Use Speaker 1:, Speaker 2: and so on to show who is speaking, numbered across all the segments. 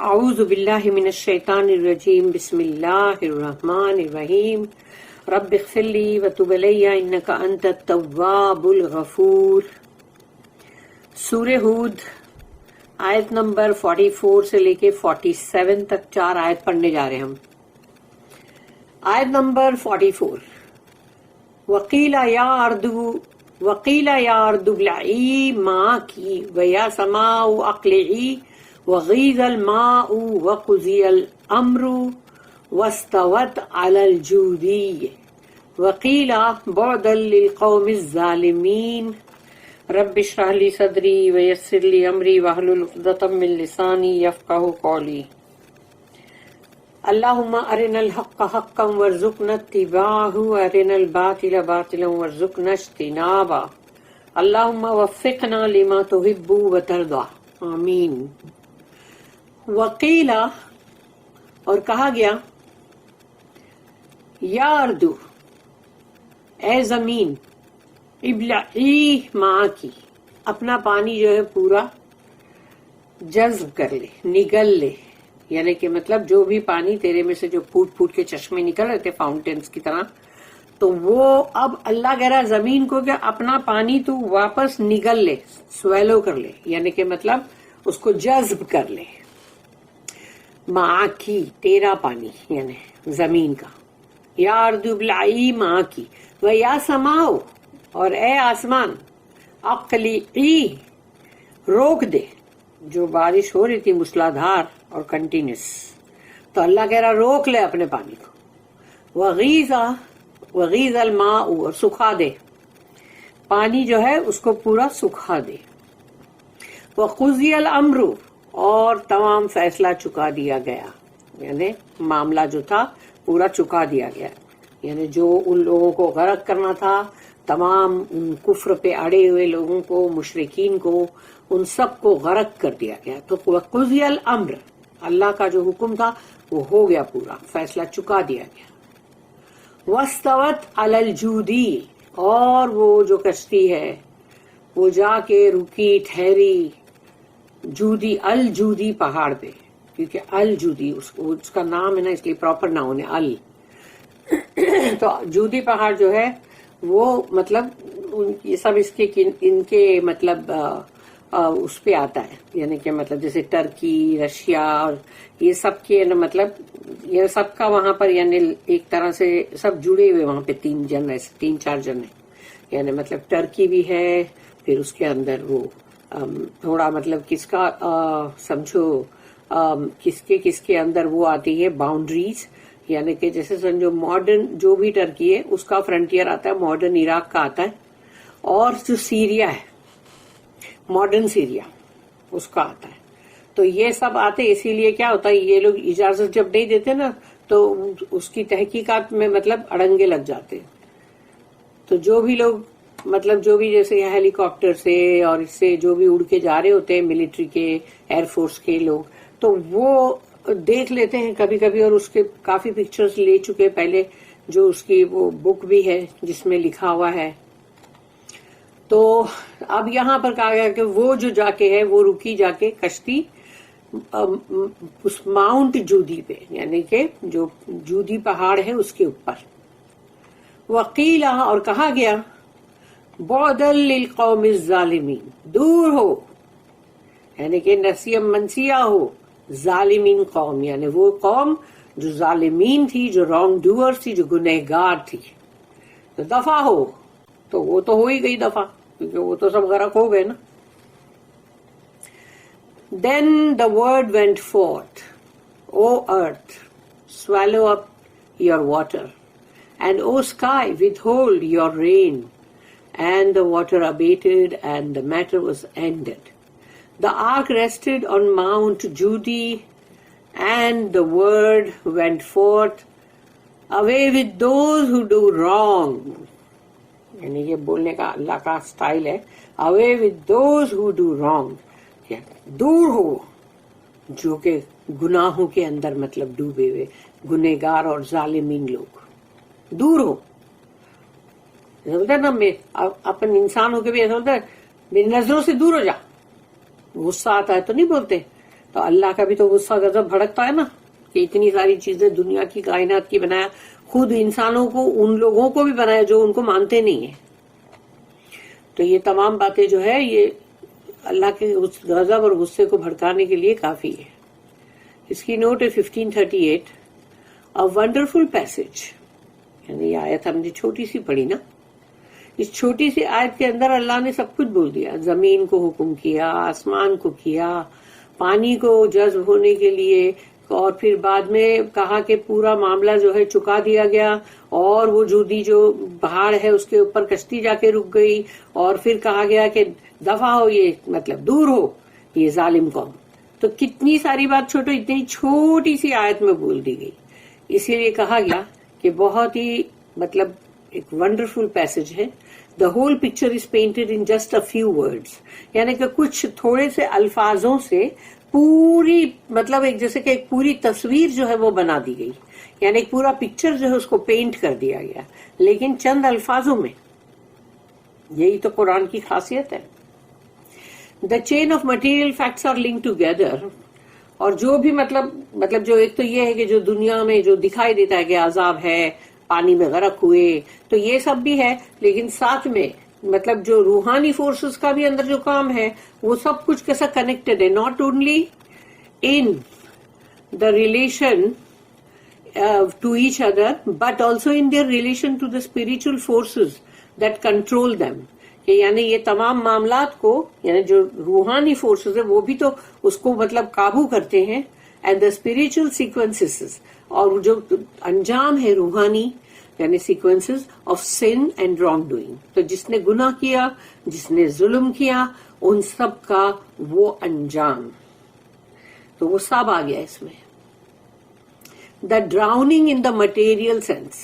Speaker 1: اعوذ باللہ من الشیطان الرجیم بسم اللہ الرحمن الرحیم رب اغفر لی وتب علی انک انت التواب الغفور۔ سورہ ہود آیت نمبر 44 سے لے کے 47 تک 4 آیت پڑھنے جا رہے ہیں ہم۔ آیت نمبر 44، وقیل یا ارض ابلعی ماءکی ویا سماء اقلعی وغیض الماء وقضی الامر واستوت علی الجودی وقیل بعدا للقوم الظالمین رب اشرح لی صدری ویسر لی امری واحلل عقدۃ من لسانی یفقہوا قولی۔ اللہم ارنا الحق حقا وارزقنا اتباعہ وارنا الباطل باطلا وارزقنا اجتنابہ، اللہم وفقنا لما تحب وترضى، آمین۔ وقیلا، اور کہا گیا، یا اردو، اے زمین، ابلعی ماءکی، اپنا پانی جو ہے پورا جذب کر لے، نگل لے، یعنی کہ مطلب جو بھی پانی تیرے میں سے جو پھوٹ پھوٹ کے چشمے نکل رہے تھے فاؤنٹینس کی طرح، تو وہ اب اللہ کہہ رہا زمین کو کہ اپنا پانی تو واپس نگل لے، سویلو کر لے، یعنی کہ مطلب اس کو جذب کر لے۔ ماءکی، تیرا پانی یعنی زمین کا، یا ارض ابلعی ماءکی ویا سماء، اور اے آسمان، اقلعی، روک دے، جو بارش ہو رہی تھی موسلادھار اور کنٹینیوس، تو اللہ کہہ رہا روک لے اپنے پانی کو۔ وغیض الماء، اور سکھا دے، پانی جو ہے اس کو پورا سکھا دے۔ وقضی الامر، اور تمام فیصلہ چکا دیا گیا، یعنی معاملہ جو تھا پورا چکا دیا گیا، یعنی جو ان لوگوں کو غرق کرنا تھا، تمام کفر پہ اڑے ہوئے لوگوں کو، مشرکین کو، ان سب کو غرق کر دیا گیا۔ تو وقضی الامر، اللہ کا جو حکم تھا وہ ہو گیا، پورا فیصلہ چکا دیا گیا۔ واستوت علی الجودی، اور وہ جو کشتی ہے وہ جا کے رکی، ٹھہری جودی، الجودی پہاڑ پہ، کیونکہ الجودی اس کا نام ہے نا، اس لیے پراپر ناؤن ہے ال۔ تو جودی پہاڑ جو ہے وہ مطلب یہ سب اس کے ان کے مطلب اس پہ آتا ہے، یعنی کہ مطلب جیسے ٹرکی، رشیا، اور یہ سب کے مطلب یہ سب کا وہاں پر یعنی ایک طرح سے سب جڑے ہوئے وہاں پہ 3 4 جن ہیں، یعنی مطلب ٹرکی بھی ہے، پھر اس کے اندر وہ تھوڑا مطلب کس کا سمجھو کس کے اندر وہ آتی ہے باؤنڈریز، یعنی کہ جیسے سمجھو ماڈرن جو بھی ٹرکی ہے اس کا فرنٹیئر آتا ہے، ماڈرن عراق کا آتا ہے، اور جو سیریا ہے ماڈرن سیریا اس کا آتا ہے۔ تو یہ سب آتے، اسی لیے کیا ہوتا ہے یہ لوگ اجازت جب نہیں دیتے نا تو اس کی تحقیقات میں مطلب اڑنگے لگ جاتے۔ تو جو بھی لوگ مطلب جو بھی جیسے ہیلی کاپٹر سے اور اس سے جو بھی اڑ کے جا رہے ہوتے ہیں ملٹری کے، ایئر فورس کے لوگ، تو وہ دیکھ لیتے ہیں کبھی کبھی، اور اس کے کافی پکچرز لے چکے پہلے، جو اس کی وہ بک بھی ہے جس میں لکھا ہوا ہے۔ تو اب یہاں پر کہا گیا کہ وہ جو جا کے ہے وہ رکی جا کے کشتی اس ماؤنٹ جودی پہ، یعنی کہ جو جودی پہاڑ ہے اس کے اوپر۔ وقیلا، اور کہا گیا، بعدا للقوم الظالمین، دور ہو، یعنی کہ نسیم منسیہ ہو، ظالمین قوم، یعنی وہ قوم جو ظالمین تھی، جو رانگ ڈوئر تھی، جو گنہگار تھی، تو دفع ہو۔ تو وہ تو ہو ہی گئی دفع، کیونکہ وہ تو سب غرق ہو گئے نا۔ Then the word went forth, O earth, swallow up your water, and O sky, withhold your rain. And the water abated, and the matter was ended. The ark rested on Mount Judi, and the word went forth, away with those who do wrong. یعنی یہ بولنے کا اللہ کا style ہے، away with those who do wrong، دور ہو جو کہ گناہوں کے اندر مطلب ڈوبے ہوئے گنہگار اور ظالمین لوگ، دور ہو۔ نا اپن انسان ہو کے بھی ایسا ہوتا ہے میری نظروں سے دور ہو جا، غصہ آتا ہے تو نہیں بولتے تو اللہ کا بھی تو غصہ غضب بھڑکتا ہے نا کہ اتنی ساری چیزیں دنیا کی کائنات کی بنایا, خود انسانوں کو ان لوگوں کو بھی بنایا جو ان کو مانتے نہیں ہیں. تو یہ تمام باتیں جو ہے یہ اللہ کے غضب اور غصے کو بھڑکانے کے لیے کافی ہے. اس کی نوٹ ہے 1538, a wonderful passage. یعنی یہ آیت ہم نے چھوٹی سی پڑھی نا, اس چھوٹی سی آیت کے اندر اللہ نے سب کچھ بول دیا. زمین کو حکم کیا, آسمان کو کیا, پانی کو جذب ہونے کے لیے, اور پھر بعد میں کہا کہ پورا معاملہ جو ہے چکا دیا گیا, اور وہ جودی جو پہاڑ ہے اس کے اوپر کشتی جا کے رک گئی, اور پھر کہا گیا کہ دفع ہو, یہ مطلب دور ہو یہ ظالم قوم. تو کتنی ساری بات چھوٹو اتنی چھوٹی سی آیت میں بول دی گئی. اسی لیے کہا گیا کہ بہت ہی مطلب ایک ونڈرفل پیسج ہے. The whole picture is painted in just a few words, یعنی کہ کچھ تھوڑے سے الفاظوں سے پوری مطلب ایک جیسے کہ ایک پوری تصویر جو ہے وہ بنا دی گئی, یعنی ایک پورا پکچر جو ہے اس کو پینٹ کر دیا گیا لیکن چند الفاظوں میں. یہی تو قرآن کی خاصیت ہے. The chain of material facts are link together. اور جو بھی مطلب جو ایک تو یہ ہے کہ جو دنیا میں جو دکھائی دیتا ہے کہ عذاب ہے, پانی میں غرق ہوئے, تو یہ سب بھی ہے, لیکن ساتھ میں مطلب جو روحانی فورسز کا بھی اندر جو کام ہے وہ سب کچھ کیسا کنیکٹڈ ہے, not only in the relation to each other but also in their relation to the spiritual forces that control them. کہ یعنی یہ تمام معاملات کو, یعنی جو روحانی فورسز ہے وہ بھی تو اس کو مطلب قابو کرتے ہیں, اینڈ دا اسپرچل سیکوینسز, اور جو انجام ہے روحانی یعنی sequences of sin and wrong doing. تو جس نے گناہ کیا, جس نے ظلم کیا, ان سب کا وہ انجام, تو وہ سب آ گیا اس میں. The drowning in the material sense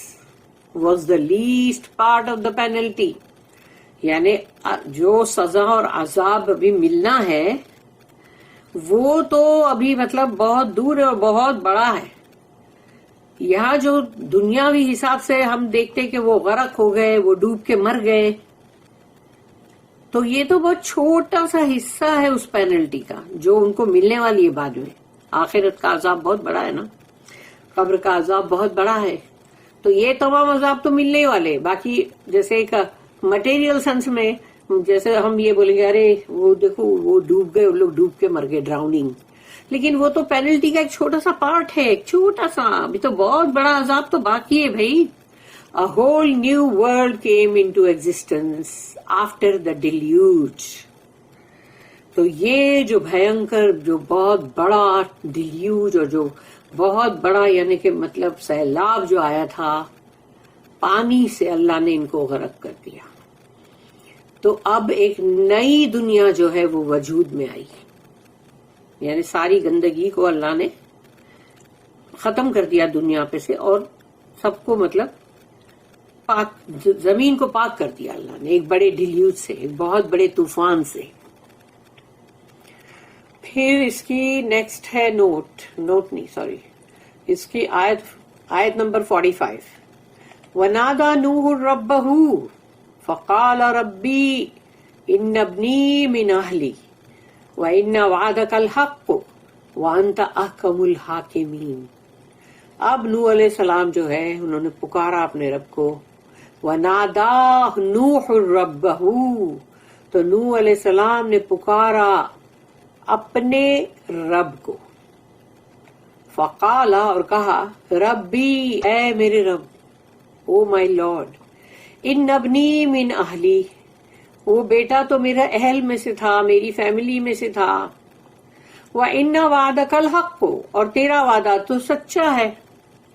Speaker 1: was the least part of the penalty. یعنی جو سزا اور عذاب ابھی ملنا ہے وہ تو ابھی مطلب بہت دور ہے اور بہت بڑا ہے. یہاں جو دنیاوی حساب سے ہم دیکھتے کہ وہ غرق ہو گئے, وہ ڈوب کے مر گئے, تو یہ تو بہت چھوٹا سا حصہ ہے اس پینلٹی کا جو ان کو ملنے والی ہے بعد میں. آخرت کا عذاب بہت بڑا ہے نا, قبر کا عذاب بہت بڑا ہے. تو یہ تمام عذاب تو ملنے والے. باقی جیسے ایک مٹیریل سینس میں جیسے ہم یہ بولیں گے ارے وہ دیکھو وہ ڈوب گئے, وہ لوگ ڈوب کے مر گئے, ڈراؤننگ, لیکن وہ تو پینلٹی کا ایک چھوٹا سا پارٹ ہے, ایک چھوٹا سا. ابھی تو بہت بڑا عذاب تو باقی ہے بھائی. A whole new world came into existence after the deluge. تو یہ جو بھینکر, جو بہت بڑا ڈیلیوج, اور جو بہت بڑا یعنی کہ مطلب سیلاب جو آیا تھا, پانی سے اللہ نے ان کو غرق کر دیا. تو اب ایک نئی دنیا جو ہے وہ وجود میں آئی, یعنی ساری گندگی کو اللہ نے ختم کر دیا دنیا پہ سے, اور سب کو مطلب پاک, زمین کو پاک کر دیا اللہ نے ایک بڑے ڈیلیوج سے, ایک بہت بڑے طوفان سے. پھر اس کی نیکسٹ ہے اس کی آیت نمبر 45. وَنَادَى نُوحٌ رَبَّهُ فَقَالَ رَبِّي إِنَّ ابْنِي مِنْ أَهْلِي وَإِنَّ وَعْدَكَ الْحَقُّ وَأَنْتَ أَحْكَمُ الْحَاكِمِينَ. اب نوح علیہ السلام جو ہے انہوں نے پکارا اپنے رب کو. وَنَادَى نُوحٌ رَبَّهُ, تو نوح علیہ السلام نے پکارا اپنے رب کو. فقال, اور کہا, ربی, اے میرے رب, او مائی لارڈ, ان ابنی من اہلی, وہ بیٹا تو میرا اہل میں سے تھا, میری فیملی میں سے تھا. وَإِنَّ وَعْدَكَ الْحَقُّ, اور تیرا وعدہ تو سچا ہے,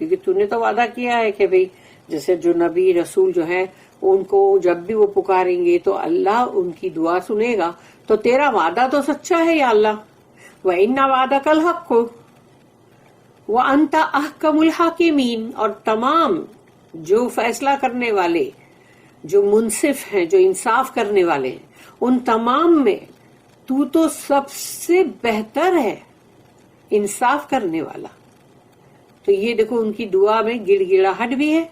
Speaker 1: کیونکہ تو نے تو وعدہ کیا ہے کہ بھئی جیسے جو نبی رسول جو ہے ان کو جب بھی وہ پکاریں گے تو اللہ ان کی دعا سنے گا, تو تیرا وعدہ تو سچا ہے یا اللہ. وَإِنَّ وَعْدَكَ الْحَقُّ وَأَنْتَ أَحْكَمُ الْحَاكِمِينَ, اور تمام جو فیصلہ کرنے والے, جو منصف ہیں, جو انصاف کرنے والے ہیں, ان تمام میں تو سب سے بہتر ہے انصاف کرنے والا. تو یہ دیکھو ان کی دعا میں گڑ گڑاہٹ بھی ہے,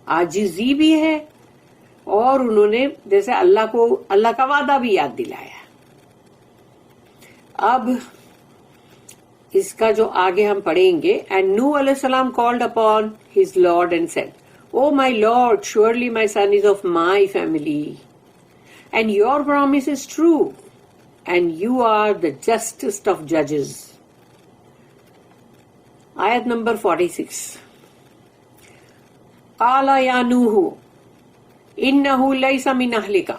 Speaker 1: عاجزی بھی ہے, اور انہوں نے جیسے اللہ کا وعدہ بھی یاد دلایا. اب اس کا جو آگے ہم پڑھیں گے. اینڈ نوح علیہ السلام called upon his Lord and said, O my Lord, surely my son is of my family, and your promise is true, and you are the justest of judges. آیت نمبر 46. قال یا نوح انہ لیس من اہلک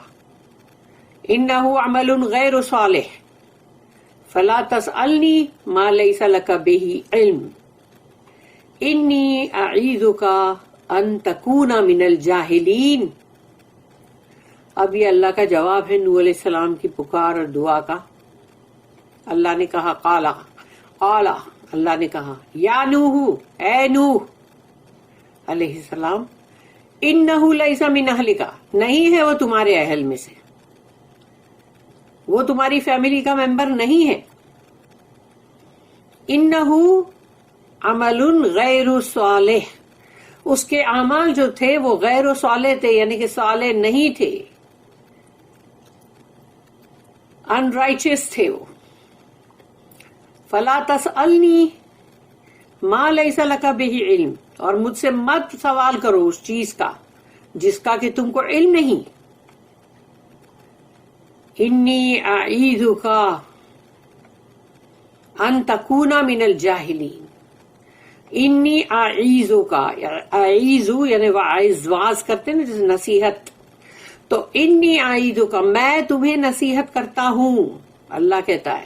Speaker 1: انہ عمل غیر صالح فلا تسألنی ما لیس لک بہ علم انی اعیذک ان تکون من الجاہلین. اب یہ اللہ کا جواب ہے نوح علیہ السلام کی پکار اور دعا کا. اللہ نے کہا قال اللہ نے کہا یا نوح اے نوح علیہ السلام انہ لیس من اہلک نہیں ہے وہ تمہارے اہل میں سے, وہ تمہاری فیملی کا ممبر نہیں ہے. انہ عمل غیر صالح اس کے اعمال جو تھے وہ غیر صالح تھے, یعنی کہ صالح نہیں تھے, ان رائچس تھے وہ. فلا تسألنی ما لیس لک بہ علم اور مجھ سے مت سوال کرو اس چیز کا جس کا کہ تم کو علم نہیں. انی اعیذک ان تکون من الجاہلین. انی اعیذک, اعیذو یعنی واعظ کرتے ہیں جیسے نصیحت, تو انی اعیذک میں تمہیں نصیحت کرتا ہوں, اللہ کہتا ہے,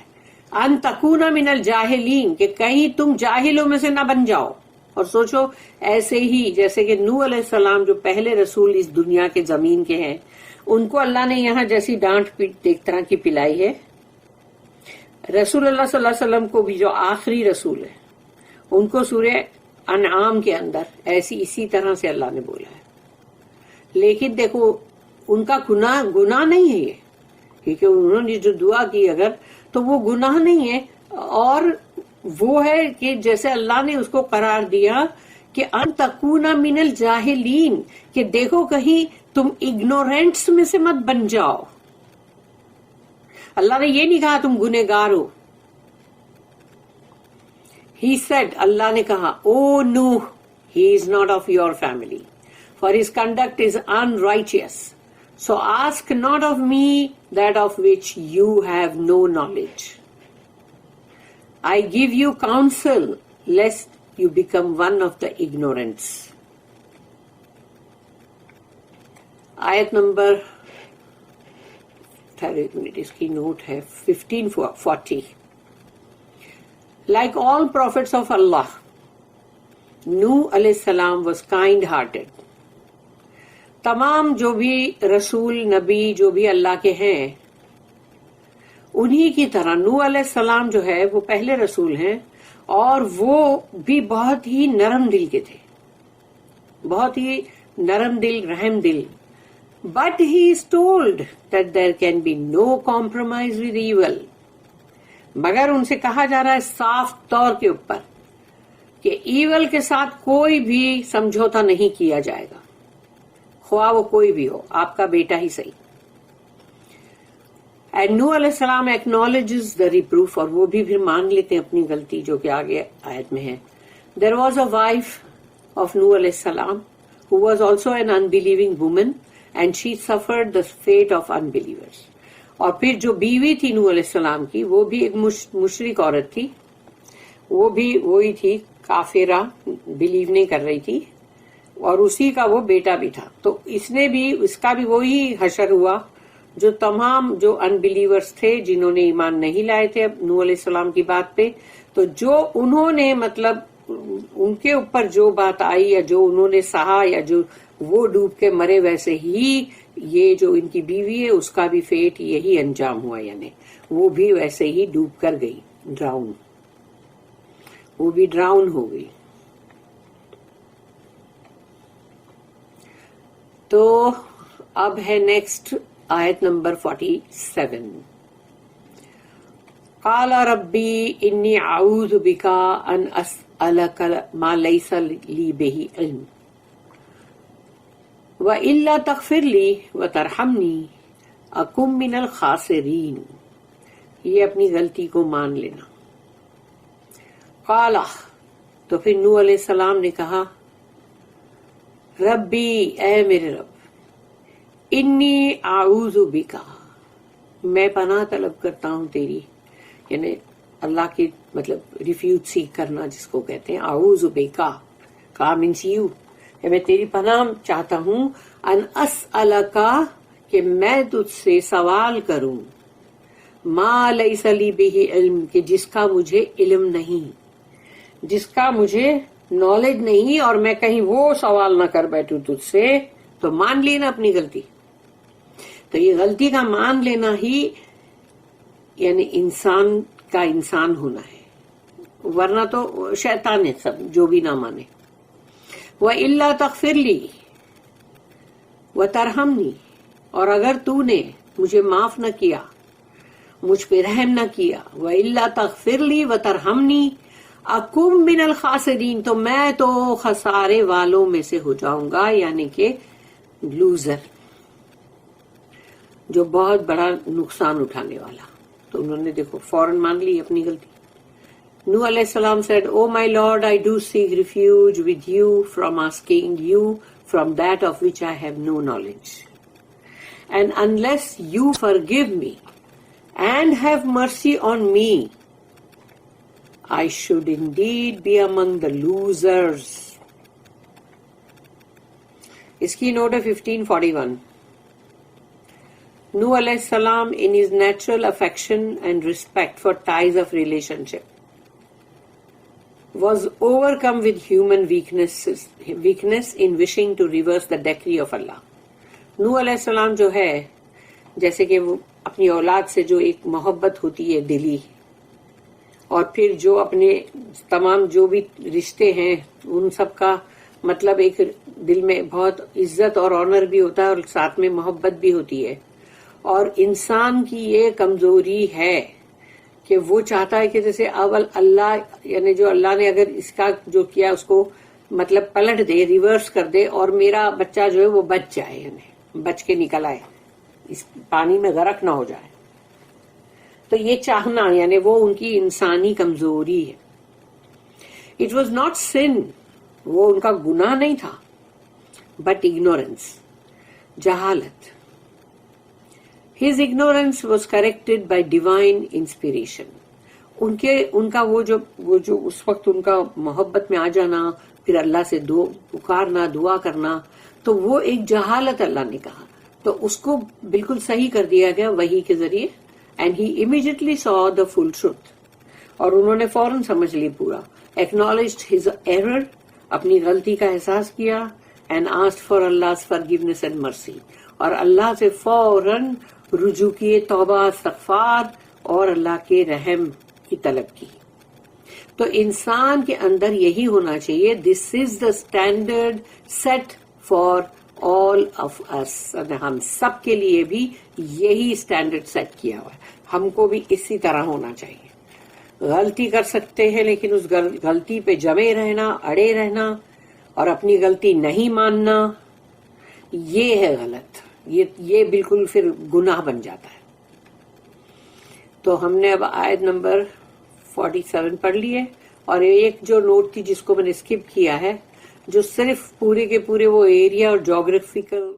Speaker 1: ان تکون من الجاہلین کہ کہیں تم جاہلوں میں سے نہ بن جاؤ. اور سوچو ایسے ہی جیسے کہ نوح علیہ السلام جو پہلے رسول اس دنیا کے زمین کے ہیں, ان کو اللہ نے یہاں جیسی ڈانٹ پیٹ ایک طرح کی پلائی ہے, رسول اللہ صلی اللہ علیہ وسلم کو بھی جو آخری رسول ہے ان کو سورہ انعام کے اندر اسی طرح سے اللہ نے بولا ہے. لیکن دیکھو ان کا گناہ نہیں ہے یہ, کیونکہ انہوں نے جو دعا کی اگر تو وہ گناہ نہیں ہے, اور وہ ہے کہ جیسے اللہ نے اس کو قرار دیا کہ ان تکون من الجاہلین کہ دیکھو کہیں تم اگنورینٹس میں سے مت بن جاؤ. اللہ نے یہ نہیں کہا تم گنہگار ہو. He said, اللہ نے کہا, O Nuh, he is not of your family, for his conduct is unrighteous. So ask not of me that of which you have no knowledge. I give you counsel, lest you become one of the ignorants. آیت number اس کی note ہے 1540. Like all prophets of Allah, Nuh alayhi salam was kind-hearted. تمام جو بھی رسول نبی جو بھی اللہ کے ہیں انہی کی طرح نوح علیہ السلام جو ہے وہ پہلے رسول ہیں, اور وہ بھی بہت ہی نرم دل کے تھے, بہت ہی نرم دل, رحم دل. But he is told that there can be no compromise with evil. مگر ان سے کہا جا رہا ہے صاف طور کے اوپر کہ ایول کے ساتھ کوئی بھی سمجھوتا نہیں کیا جائے گا, خواہ وہ کوئی بھی ہو, آپ کا بیٹا ہی صحیح. And Nuh علیہ السلام acknowledges the reproof, اور وہ بھی پھر مان لیتے ہیں اپنی غلطی جو کہ آگے آیت میں ہے. There was a wife of Nuh علیہ السلام who was also an unbelieving woman, and she suffered the fate of unbelievers. اور پھر جو بیوی تھی نوح علیہ السلام کی وہ بھی ایک مشرک عورت تھی, وہ بھی وہی تھی, کافرہ, بلیو نہیں کر رہی تھی, اور اسی کا وہ بیٹا بھی تھا. تو اس کا بھی وہی حشر ہوا جو تمام جو انبیلیورز تھے جنہوں نے ایمان نہیں لائے تھے نوح علیہ السلام کی بات پہ. تو جو انہوں نے مطلب ان کے اوپر جو بات آئی یا جو انہوں نے سہا یا جو وہ ڈوب کے مرے, ویسے ہی یہ جو ان کی بیوی ہے اس کا بھی فیٹ یہی انجام ہوا, یعنی وہ بھی ویسے ہی ڈوب کر گئی, ڈراؤن, وہ بھی ڈراؤن ہو گئی. تو اب ہے نیکسٹ آیت نمبر 47. قال ربی انی اعوذ بک ان اسألک ما لیس لی بہ علم وَإِلَّا تَغْفِرْ لِي وَتَرْحَمْنِي أَكُن مِّنَ الْخَاسِرِينَ. یہ اپنی غلطی کو مان لینا. قالا، تو پھر نوح علیہ السلام نے کہا ربی، اے میرے رب، انی اعوذ بکا، میں پناہ طلب کرتا ہوں تیری، یعنی اللہ کی مطلب ریفیوج سیکھ کرنا جس کو کہتے ہیں، اعوذ بکا، کا مینس یو، میں تیری پناہ چاہتا ہوں، ان اسألکا، کہ میں تجھ سے سوال کروں، ما لیس لی بہ علم، کہ جس کا مجھے علم نہیں، جس کا مجھے نالج نہیں، اور میں کہیں وہ سوال نہ کر بیٹھوں تجھ سے، تو مان لینا اپنی غلطی۔ تو یہ غلطی کا مان لینا ہی یعنی انسان کا انسان ہونا ہے، ورنہ تو شیطان ہے سب، جو بھی نہ مانے۔ وَإِلَّا تَغْفِرْ لِي وَتَرْحَمْنِي، اور اگر تو نے مجھے معاف نہ کیا، مجھ پہ رحم نہ کیا، وَإِلَّا تَغْفِرْ لِي وَتَرْحَمْنِي أَكُن مِّنَ الْخَاسِرِينَ، تو میں تو خسارے والوں میں سے ہو جاؤں گا، یعنی کہ لوزر، جو بہت بڑا نقصان اٹھانے والا۔ تو انہوں نے دیکھو فوراً مان لی اپنی غلطی۔ Nuh alayhi salam said, O my Lord, I do seek refuge with you from asking you from that of which I have no knowledge. And unless you forgive me and have mercy on me, I should indeed be among the losers. اس کی note ہے 1541۔ Nuh alayhi salam, in his natural affection and respect for ties of relationship, was overcome with human weakness in wishing to reverse the decree of Allah. نوح علیہ السلام جو ہے، جیسے کہ وہ اپنی اولاد سے جو ایک محبت ہوتی ہے دلی، اور پھر جو اپنے تمام جو بھی رشتے ہیں ان سب کا مطلب ایک دل میں بہت عزت اور آنر بھی ہوتا ہے، اور ساتھ میں محبت بھی ہوتی ہے۔ اور انسان کی یہ کمزوری ہے کہ وہ چاہتا ہے کہ جیسے اول اللہ، یعنی جو اللہ نے اگر اس کا جو کیا اس کو مطلب پلٹ دے، ریورس کر دے، اور میرا بچہ جو ہے وہ بچ جائے، یعنی بچ کے نکل آئے، اس پانی میں غرق نہ ہو جائے، تو یہ چاہنا یعنی وہ ان کی انسانی کمزوری ہے۔ اٹ واز ناٹ سن، وہ ان کا گناہ نہیں تھا، بٹ اگنورینس، جہالت۔ His ignorance was corrected by divine inspiration. ان کا وہ جو اس وقت ان کا محبت میں آ جانا، پھر اللہ سے پکارنا، دعا کرنا، تو وہ ایک جہالت اللہ نے کہا، تو اس کو بالکل صحیح کر دیا گیا وحی کے ذریعے۔ And he immediately saw the full truth. اور انہوں نے فوراً سمجھ لی پورا، acknowledged his error، اپنی غلطی کا احساس کیا، and asked for Allah's forgiveness and mercy، اور اللہ سے فوراً رجوع کیے، توبہ، استغفار اور اللہ کے رحم کی طلب کی۔ تو انسان کے اندر یہی ہونا چاہیے، this is the standard set for all of us, ہم سب کے لیے بھی یہی اسٹینڈرڈ سیٹ کیا ہوا ہے، ہم کو بھی اسی طرح ہونا چاہیے۔ غلطی کر سکتے ہیں لیکن اس غلطی پہ جمے رہنا، اڑے رہنا اور اپنی غلطی نہیں ماننا، یہ ہے غلط، یہ بالکل پھر گناہ بن جاتا ہے۔ تو ہم نے اب آیت نمبر 47 پڑھ لی ہے، اور ایک جو نوٹ تھی جس کو میں نے اسکپ کیا ہے، جو صرف پورے کے پورے وہ ایریا اور جغرافیکل